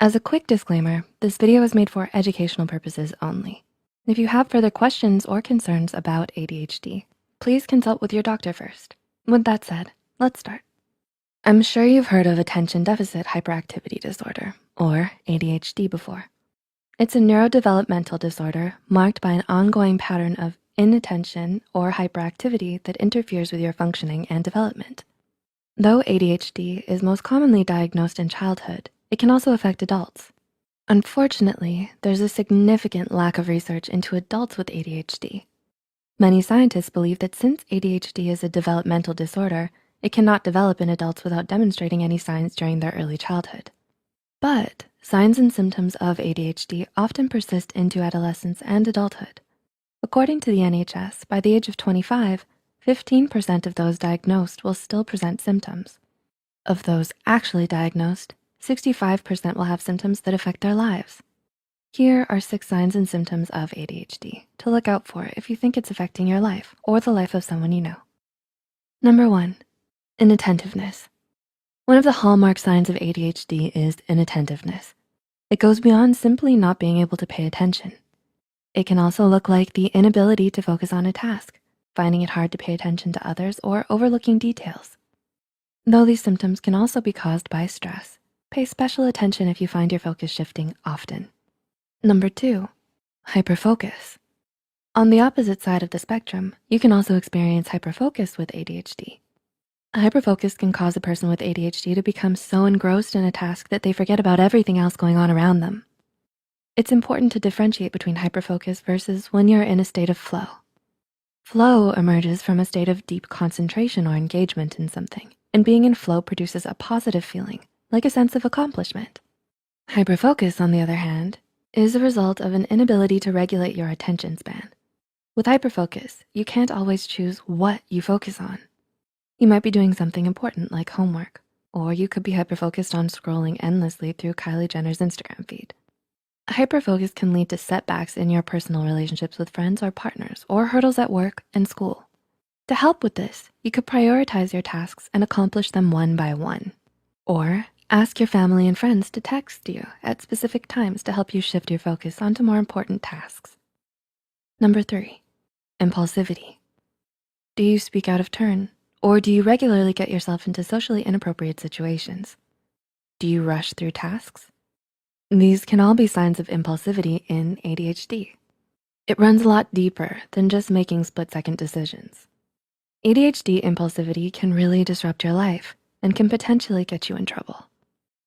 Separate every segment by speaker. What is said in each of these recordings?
Speaker 1: As a quick disclaimer, this video is made for educational purposes only. If you have further questions or concerns about ADHD, please consult with your doctor first. With that said, let's start. I'm sure you've heard of attention deficit hyperactivity disorder, or ADHD before. It's a neurodevelopmental disorder marked by an ongoing pattern of inattention or hyperactivity that interferes with your functioning and development. Though ADHD is most commonly diagnosed in childhood, it can also affect adults. Unfortunately, there's a significant lack of research into adults with ADHD. Many scientists believe that since ADHD is a developmental disorder, it cannot develop in adults without demonstrating any signs during their early childhood. But signs and symptoms of ADHD often persist into adolescence and adulthood. According to the NHS, by the age of 25, 15% of those diagnosed will still present symptoms. Of those actually diagnosed, 65% will have symptoms that affect their lives. Here are 6 signs and symptoms of ADHD to look out for if you think it's affecting your life or the life of someone you know. Number 1, inattentiveness. One of the hallmark signs of ADHD is inattentiveness. It goes beyond simply not being able to pay attention. It can also look like the inability to focus on a task, finding it hard to pay attention to others, or overlooking details. Though these symptoms can also be caused by stress, pay special attention if you find your focus shifting often. Number 2, hyperfocus. On the opposite side of the spectrum, you can also experience hyperfocus with ADHD. Hyperfocus can cause a person with ADHD to become so engrossed in a task that they forget about everything else going on around them. It's important to differentiate between hyperfocus versus when you're in a state of flow. Flow emerges from a state of deep concentration or engagement in something, and being in flow produces a positive feeling, like a sense of accomplishment. Hyperfocus, on the other hand, is a result of an inability to regulate your attention span. With hyperfocus, you can't always choose what you focus on. You might be doing something important like homework, or you could be hyperfocused on scrolling endlessly through Kylie Jenner's Instagram feed. Hyperfocus can lead to setbacks in your personal relationships with friends or partners, or hurdles at work and school. To help with this, you could prioritize your tasks and accomplish them one by one. Or ask your family and friends to text you at specific times to help you shift your focus onto more important tasks. Number 3, impulsivity. Do you speak out of turn, or do you regularly get yourself into socially inappropriate situations? Do you rush through tasks? These can all be signs of impulsivity in ADHD. It runs a lot deeper than just making split-second decisions. ADHD impulsivity can really disrupt your life and can potentially get you in trouble.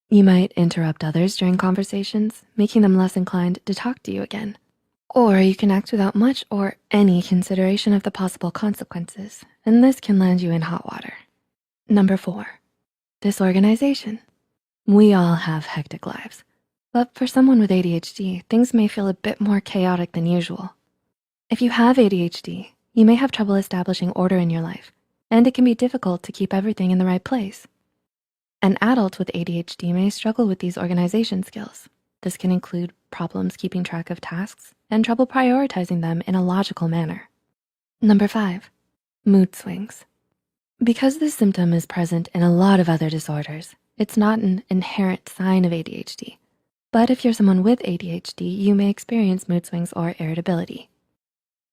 Speaker 1: You might interrupt others during conversations, making them less inclined to talk to you again. Or you can act without much or any consideration of the possible consequences, and this can land you in hot water. Number 4, disorganization. We all have hectic lives, but for someone with ADHD, things may feel a bit more chaotic than usual. If you have ADHD, you may have trouble establishing order in your life, and it can be difficult to keep everything in the right place. An adult with ADHD may struggle with these organization skills. This can include problems keeping track of tasks and trouble prioritizing them in a logical manner. Number 5, mood swings. Because this symptom is present in a lot of other disorders, it's not an inherent sign of ADHD. But if you're someone with ADHD, you may experience mood swings or irritability.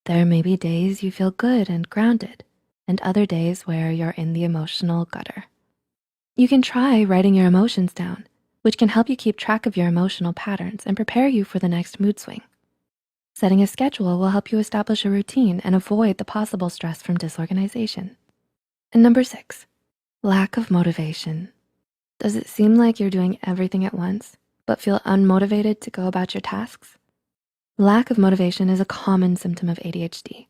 Speaker 1: There may be days you feel good and grounded, and other days where you're in the emotional gutter. You can try writing your emotions down, which can help you keep track of your emotional patterns and prepare you for the next mood swing. Setting a schedule will help you establish a routine and avoid the possible stress from disorganization. And number 6, lack of motivation. Does it seem like you're doing everything at once, but feel unmotivated to go about your tasks? Lack of motivation is a common symptom of ADHD.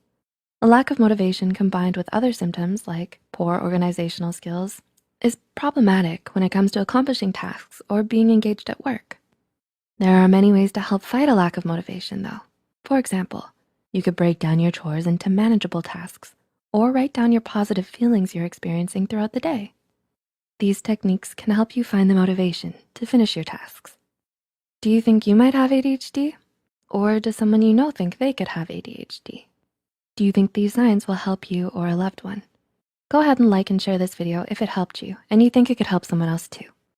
Speaker 1: A lack of motivation combined with other symptoms like poor organizational skills is problematic when it comes to accomplishing tasks or being engaged at work. There are many ways to help fight a lack of motivation though. For example, you could break down your chores into manageable tasks or write down your positive feelings you're experiencing throughout the day. These techniques can help you find the motivation to finish your tasks. Do you think you might have ADHD? Or does someone you know think they could have ADHD? Do you think these signs will help you or a loved one? Go ahead and like and share this video if it helped you and you think it could help someone else too.